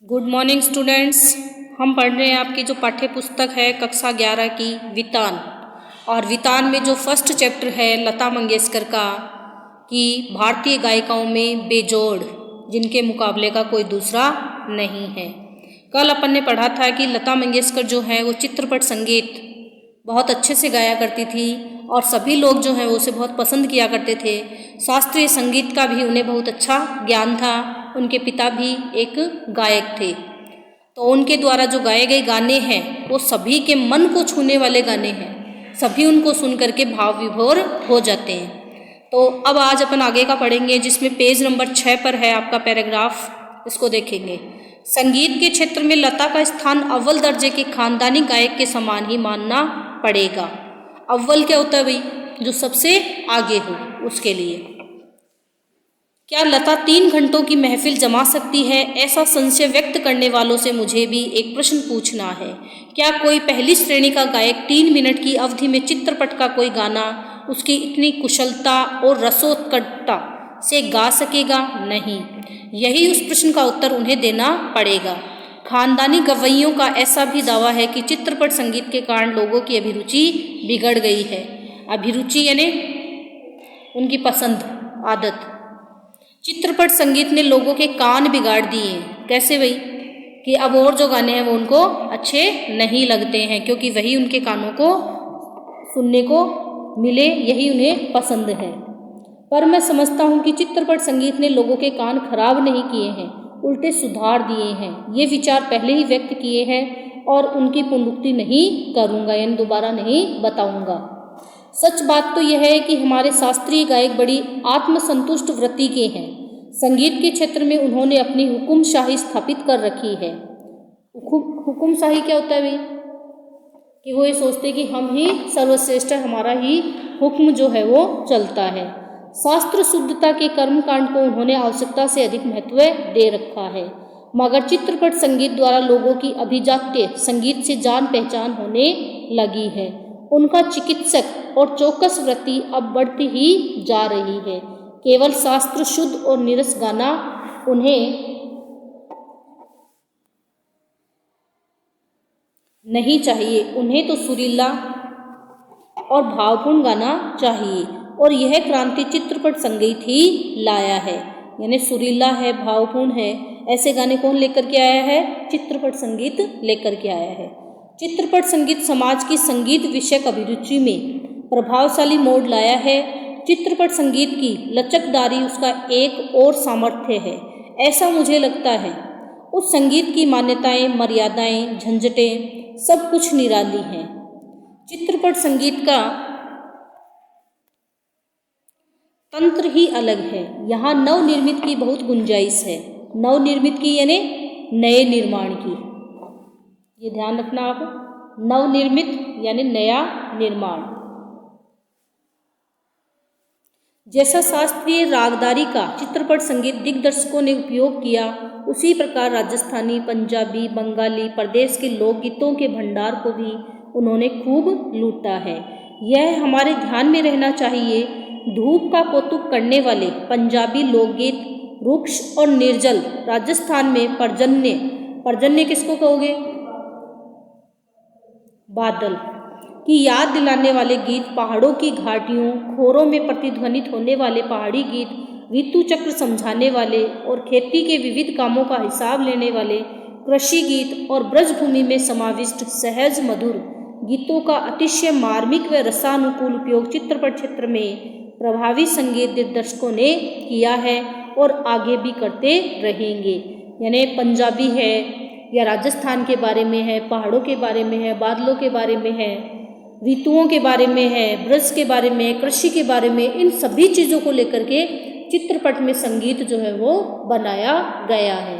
Good morning students. हम पढ़ रहे हैं आपकी जो पाठ्य पुस्तक है कक्षा 11 की वितान। और वितान में जो फर्स्ट चैप्टर है लता मंगेशकर का कि भारतीय गायिकाओं में बेजोड़, जिनके मुकाबले का कोई दूसरा नहीं है। कल अपन ने पढ़ा था कि लता मंगेशकर जो है वो चित्रपट संगीत बहुत अच्छे से गाया करती थी और सभी लोग जो हैं वो उसे बहुत पसंद किया करते थे। शास्त्रीय संगीत का भी उन्हें बहुत अच्छा ज्ञान था। उनके पिता भी एक गायक थे, तो उनके द्वारा जो गाए गए गाने हैं वो सभी के मन को छूने वाले गाने हैं। सभी उनको सुन करके भाव विभोर हो जाते हैं। तो अब आज अपन आगे का पढ़ेंगे, जिसमें पेज नंबर 6 पर है आपका पैराग्राफ। इसको देखेंगे। संगीत के क्षेत्र में लता का स्थान अव्वल दर्जे के खानदानी गायक के समान ही मानना पड़ेगा। अव्वल क्या होता है भाई? जो सबसे आगे हो उसके लिए। क्या लता 3 घंटों की महफिल जमा सकती है? ऐसा संशय व्यक्त करने वालों से मुझे भी एक प्रश्न पूछना है। क्या कोई पहली श्रेणी का गायक 3 मिनट की अवधि में चित्रपट का कोई गाना उसकी इतनी कुशलता और रसोत्कटता से गा सकेगा? नहीं। यही उस प्रश्न का उत्तर उन्हें देना पड़ेगा। खानदानी गवैयों का ऐसा भी दावा है कि चित्रपट संगीत के कारण लोगों की अभिरुचि बिगड़ गई है। अभिरुचि यानी उनकी पसंद, आदत। चित्रपट संगीत ने लोगों के कान बिगाड़ दिए हैं। कैसे भाई? कि अब और जो गाने हैं वो उनको अच्छे नहीं लगते हैं, क्योंकि वही उनके कानों को सुनने को मिले, यही उन्हें पसंद है। पर मैं समझता हूँ कि चित्रपट संगीत ने लोगों के कान खराब नहीं किए हैं, उल्टे सुधार दिए हैं। ये विचार पहले ही व्यक्त किए हैं और उनकी पुनरुक्ति नहीं करूँगा, यानी दोबारा नहीं बताऊँगा। सच बात तो यह है कि हमारे शास्त्रीय गायक बड़ी आत्मसंतुष्ट वृत्ति के हैं। संगीत के क्षेत्र में उन्होंने अपनी हुकुमशाही स्थापित कर रखी है। हुकुमशाही क्या होता है भाई? कि वो ये सोचते कि हम ही सर्वश्रेष्ठ है, हमारा ही हुक्म जो है वो चलता है। शास्त्र शुद्धता के कर्मकांड को उन्होंने आवश्यकता से अधिक महत्व दे रखा है। मगर चित्रपट संगीत द्वारा लोगों की अभिजात्य संगीत से जान पहचान होने लगी है। उनका चिकित्सक और चौकस वृत्ति अब बढ़ती ही जा रही है। केवल शास्त्र शुद्ध और निरस गाना उन्हें नहीं चाहिए, उन्हें तो सुरीला और भावपूर्ण गाना चाहिए। और यह क्रांति चित्रपट संगीत ही लाया है। यानी सुरीला है, भावपूर्ण है, ऐसे गाने कौन लेकर के आया है? चित्रपट संगीत लेकर के आया है। चित्रपट संगीत समाज की संगीत विषयक अभिरुचि में प्रभावशाली मोड़ लाया है। चित्रपट संगीत की लचकदारी उसका एक और सामर्थ्य है, ऐसा मुझे लगता है। उस संगीत की मान्यताएं, मर्यादाएं, झंझटें सब कुछ निराली हैं। चित्रपट संगीत का तंत्र ही अलग है। यहाँ नवनिर्मित की बहुत गुंजाइश है। नवनिर्मित की यानी नए निर्माण की, ये ध्यान रखना आप। नवनिर्मित यानी नया निर्माण। जैसा शास्त्रीय रागदारी का चित्रपट संगीत दिग्दर्शकों ने उपयोग किया, उसी प्रकार राजस्थानी, पंजाबी, बंगाली प्रदेश के लोकगीतों के भंडार को भी उन्होंने खूब लूटा है। यह हमारे ध्यान में रहना चाहिए। धूप का कौतुक करने वाले पंजाबी लोकगीत रुक्ष और निर्जल, राजस्थान में पर्जन्य किसको कहोगे? बादल की याद दिलाने वाले गीत, पहाड़ों की घाटियों, खोरों में प्रतिध्वनित होने वाले पहाड़ी गीत, ऋतु चक्र समझाने वाले और खेती के विविध कामों का हिसाब लेने वाले कृषि गीत और ब्रजभूमि में समाविष्ट सहज मधुर गीतों का अतिशय मार्मिक व रसानुकूल उपयोग चित्रपट क्षेत्र में प्रभावी संगीत दिग्दर्शकों ने किया है और आगे भी करते रहेंगे। यानी पंजाबी है या राजस्थान के बारे में है, पहाड़ों के बारे में है, बादलों के बारे में है, ऋतुओं के बारे में है, ब्रज के बारे में, कृषि के बारे में, इन सभी चीज़ों को लेकर के चित्रपट में संगीत जो है वो बनाया गया है।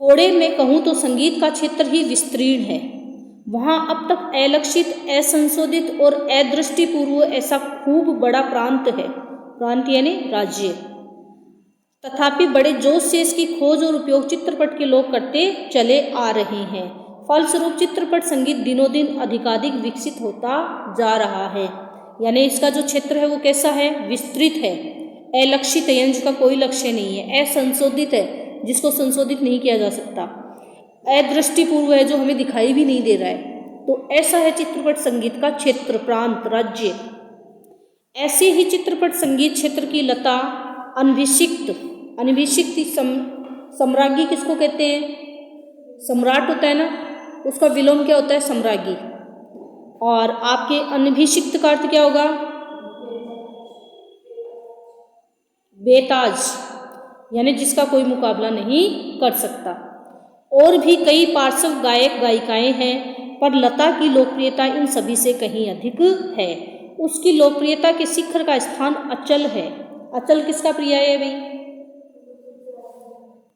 थोड़े में कहूँ तो संगीत का क्षेत्र ही विस्तीर्ण है। वहाँ अब तक अलक्षित, असंशोधित और अदृष्टिपूर्व ऐसा खूब बड़ा प्रांत है। प्रांत यानी राज्य। तथापि बड़े जोश से इसकी खोज और उपयोग चित्रपट के लोग करते चले आ रहे हैं। फलस्वरूप चित्रपट संगीत दिनों दिन अधिकाधिक विकसित होता जा रहा है। यानी इसका जो क्षेत्र है वो कैसा है? विस्तृत है। अलक्षित है यानी जिसका कोई लक्ष्य नहीं है, असंशोधित है जिसको संशोधित नहीं किया जा सकता, अदृष्टिपूर्व है जो हमें दिखाई भी नहीं दे रहा है। तो ऐसा है चित्रपट संगीत का क्षेत्र, प्रांत, राज्य। ऐसे ही चित्रपट संगीत क्षेत्र की लता अनभिषिक्त, सम्राज्ञी किसको कहते हैं? सम्राट होता है ना, उसका विलोम क्या होता है? सम्राज्ञी। और आपके अनभिषिक्त का अर्थ क्या होगा? बेताज, यानी जिसका कोई मुकाबला नहीं कर सकता। और भी कई पार्श्व गायक गायिकाएं हैं, पर लता की लोकप्रियता इन सभी से कहीं अधिक है। उसकी लोकप्रियता के शिखर का स्थान अचल है। अचल किसका प्रिय है भाई?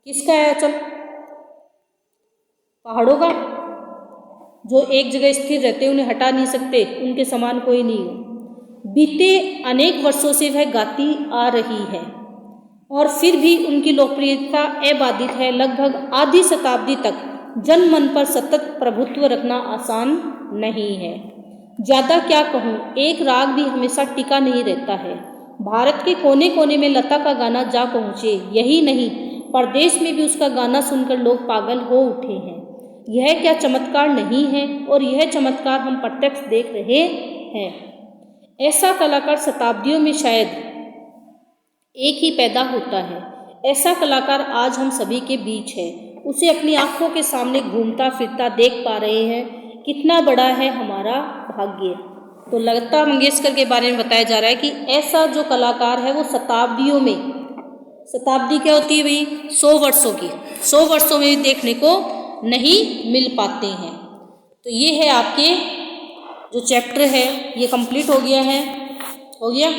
किसका है अचल? पहाड़ों का, जो एक जगह स्थिर रहते, उन्हें हटा नहीं सकते, उनके समान कोई नहीं हो। बीते अनेक वर्षों से वह गाती आ रही है और फिर भी उनकी लोकप्रियता अबाधित है। लगभग आधी शताब्दी तक जन मन पर सतत प्रभुत्व रखना आसान नहीं है। ज़्यादा क्या कहूँ, एक राग भी हमेशा टिका नहीं रहता है। भारत के कोने कोने में लता का गाना जा पहुँचे, यही नहीं परदेश में भी उसका गाना सुनकर लोग पागल हो उठे हैं। यह क्या चमत्कार नहीं है? और यह चमत्कार हम प्रत्यक्ष देख रहे हैं। ऐसा कलाकार शताब्दियों में शायद एक ही पैदा होता है। ऐसा कलाकार आज हम सभी के बीच है। उसे अपनी आंखों के सामने घूमता फिरता देख पा रहे हैं। कितना बड़ा है हमारा भाग्य। तो लता मंगेशकर के बारे में बताया जा रहा है कि ऐसा जो कलाकार है वो शताब्दियों में, शताब्दी क्या होती है भाई? 100 वर्षों की, 100 वर्षों में देखने को नहीं मिल पाते हैं। तो ये है आपके जो चैप्टर है ये कंप्लीट हो गया है, हो गया।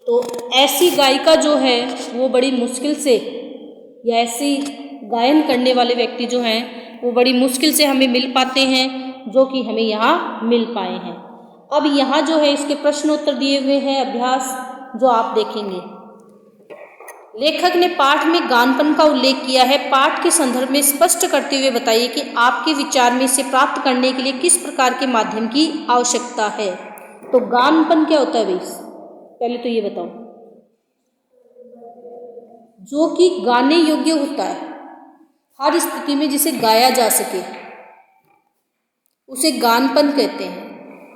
तो ऐसी गायिका जो है वो बड़ी मुश्किल से, या ऐसी गायन करने वाले व्यक्ति जो हैं वो बड़ी मुश्किल से हमें मिल पाते हैं, जो कि हमें यहाँ मिल पाए हैं। अब यहाँ जो है इसके प्रश्न उत्तर दिए हुए हैं, अभ्यास जो आप देखेंगे। लेखक ने पाठ में गानपन का उल्लेख किया है। पाठ के संदर्भ में स्पष्ट करते हुए बताइए कि आपके विचार में इसे प्राप्त करने के लिए किस प्रकार के माध्यम की आवश्यकता है। तो गानपन क्या होता है भाई? पहले तो ये बताओ। जो कि गाने योग्य होता है, हर स्थिति में जिसे गाया जा सके, उसे गानपन कहते हैं।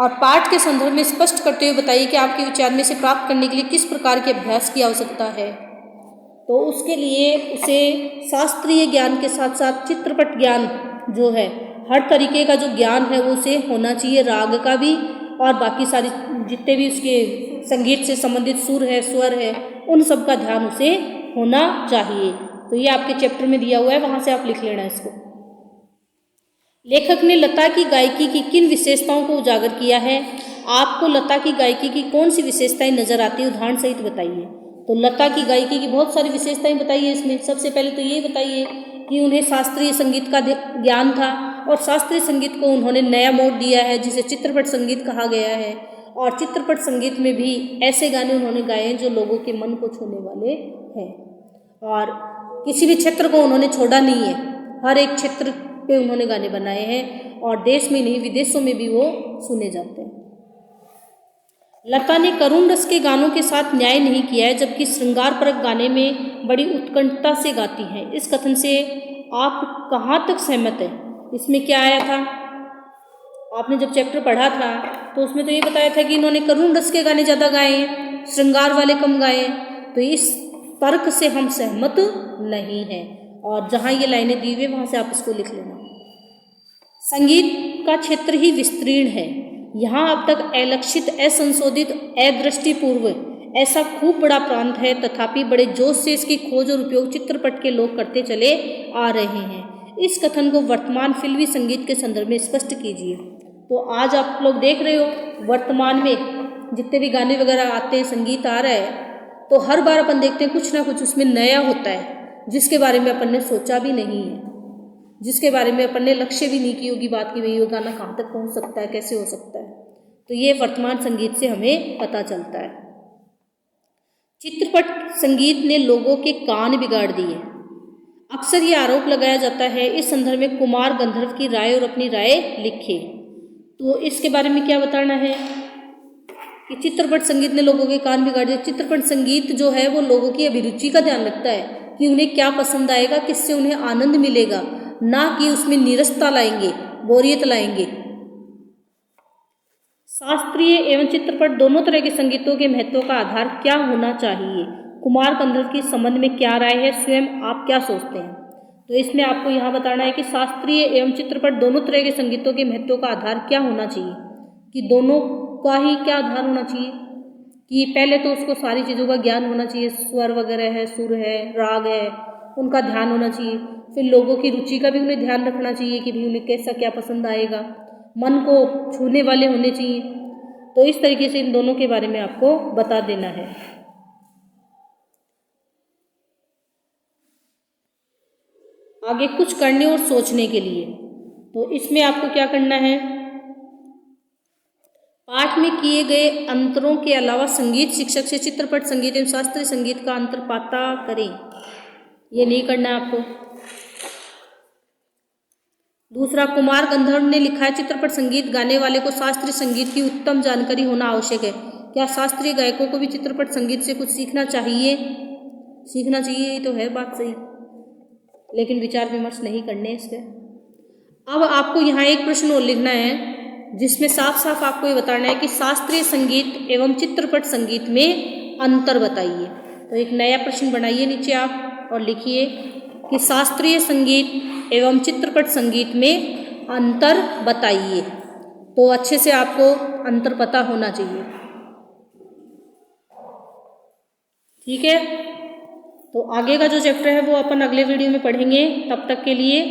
और पाठ के संदर्भ में स्पष्ट करते हुए बताइए कि आपके विचार में इसे प्राप्त करने के लिए किस प्रकार के अभ्यास की आवश्यकता है। तो उसके लिए उसे शास्त्रीय ज्ञान के साथ साथ चित्रपट ज्ञान जो है, हर तरीके का जो ज्ञान है वो उसे होना चाहिए, राग का भी और बाकी सारी जितने भी उसके संगीत से संबंधित सुर है, स्वर है, उन सब का ध्यान उसे होना चाहिए। तो ये आपके चैप्टर में दिया हुआ है, वहाँ से आप लिख लेना इसको। लेखक ने लता की गायकी की किन विशेषताओं को उजागर किया है? आपको लता की गायकी की कौन सी विशेषताएं नजर आती है, उदाहरण सहित बताइए। तो लता की गायकी की बहुत सारी विशेषताएं बताइए इसमें। सबसे पहले तो ये बताइए कि उन्हें शास्त्रीय संगीत का ज्ञान था और शास्त्रीय संगीत को उन्होंने नया मोड़ दिया है जिसे चित्रपट संगीत कहा गया है। और चित्रपट संगीत में भी ऐसे गाने उन्होंने गाए हैं जो लोगों के मन को छूने वाले हैं। और किसी भी क्षेत्र को उन्होंने छोड़ा नहीं है, हर एक क्षेत्र पे उन्होंने गाने बनाए हैं और देश में नहीं विदेशों में भी वो सुने जाते हैं। लता ने करुण रस के गानों के साथ न्याय नहीं किया है, जबकि श्रृंगारपरक गाने में बड़ी उत्कंठता से गाती हैं। इस कथन से आप कहाँ तक सहमत हैं? इसमें क्या आया था? आपने जब चैप्टर पढ़ा था तो उसमें तो ये बताया था कि इन्होंने करुण रस के गाने ज़्यादा गाए हैं, श्रृंगार वाले कम गाए हैं। तो इस तर्क से हम सहमत नहीं हैं। और जहाँ ये लाइनें दी हुई वहाँ से आप इसको लिख लेना। संगीत का क्षेत्र ही विस्तीर्ण है। यहाँ अब तक अलक्षित, असंशोधित, अदृष्टिपूर्व ऐसा खूब बड़ा प्रांत है, तथापि बड़े जोश से इसकी खोज और उपयोग चित्रपट के लोग करते चले आ रहे हैं। इस कथन को वर्तमान फिल्मी संगीत के संदर्भ में स्पष्ट कीजिए। तो आज आप लोग देख रहे हो वर्तमान में जितने भी गाने वगैरह आते हैं, संगीत आ रहा है, तो हर बार अपन देखते हैं कुछ ना कुछ उसमें नया होता है जिसके बारे में अपन ने सोचा भी नहीं है, जिसके बारे में अपन ने लक्ष्य भी नहीं की होगी बात की, भाई वो गाना कहाँ तक पहुँच सकता है, कैसे हो सकता है। तो ये वर्तमान संगीत से हमें पता चलता है। चित्रपट संगीत ने लोगों के कान बिगाड़ दिए। अक्सर ये आरोप लगाया जाता है। इस संदर्भ में कुमार गंधर्व की राय और अपनी राय लिखे। तो इसके बारे में क्या बताना है? कि चित्रपट संगीत ने लोगों के कान बिगाड़ दिए। चित्रपट संगीत जो है वो लोगों की अभिरुचि का ध्यान रखता है कि उन्हें क्या पसंद आएगा, किससे उन्हें आनंद मिलेगा, ना कि उसमें नीरसता लाएंगे, बोरियत लाएंगे। शास्त्रीय एवं चित्रपट दोनों तरह के संगीतों के महत्व का आधार क्या होना चाहिए? कुमार गंधर्व के संबंध में क्या राय है, स्वयं आप क्या सोचते हैं? तो इसमें आपको यहाँ बताना है कि शास्त्रीय एवं चित्रपट दोनों तरह के संगीतों के महत्व का आधार क्या होना चाहिए, कि दोनों का ही क्या आधार होना चाहिए, कि पहले तो उसको सारी चीज़ों का ज्ञान होना चाहिए, स्वर वगैरह है, सुर है, राग है, उनका ध्यान होना चाहिए। फिर लोगों की रुचि का भी उन्हें ध्यान रखना चाहिए कि भाई उन्हें कैसा क्या पसंद आएगा, मन को छूने वाले होने चाहिए। तो इस तरीके से इन दोनों के बारे में आपको बता देना है। आगे कुछ करने और सोचने के लिए, तो इसमें आपको क्या करना है, पाठ में किए गए अंतरों के अलावा संगीत शिक्षक से चित्रपट संगीत एवं शास्त्रीय संगीत का अंतर पता करें। ये नहीं करना है आपको। दूसरा, कुमार गंधर्व ने लिखा है चित्रपट संगीत गाने वाले को शास्त्रीय संगीत की उत्तम जानकारी होना आवश्यक है। क्या शास्त्रीय गायकों को भी चित्रपट संगीत से कुछ सीखना चाहिए? सीखना चाहिए, ये तो है बात सही, लेकिन विचार विमर्श नहीं करने इसके। अब आपको यहाँ एक प्रश्न और लिखना है जिसमें साफ साफ आपको ये बताना है कि शास्त्रीय संगीत एवं चित्रपट संगीत में अंतर बताइए। तो एक नया प्रश्न बनाइए नीचे आप और लिखिए कि शास्त्रीय संगीत एवं चित्रपट संगीत में अंतर बताइए। तो अच्छे से आपको अंतर पता होना चाहिए, ठीक है। तो आगे का जो चैप्टर है वो अपन अगले वीडियो में पढ़ेंगे। तब तक के लिए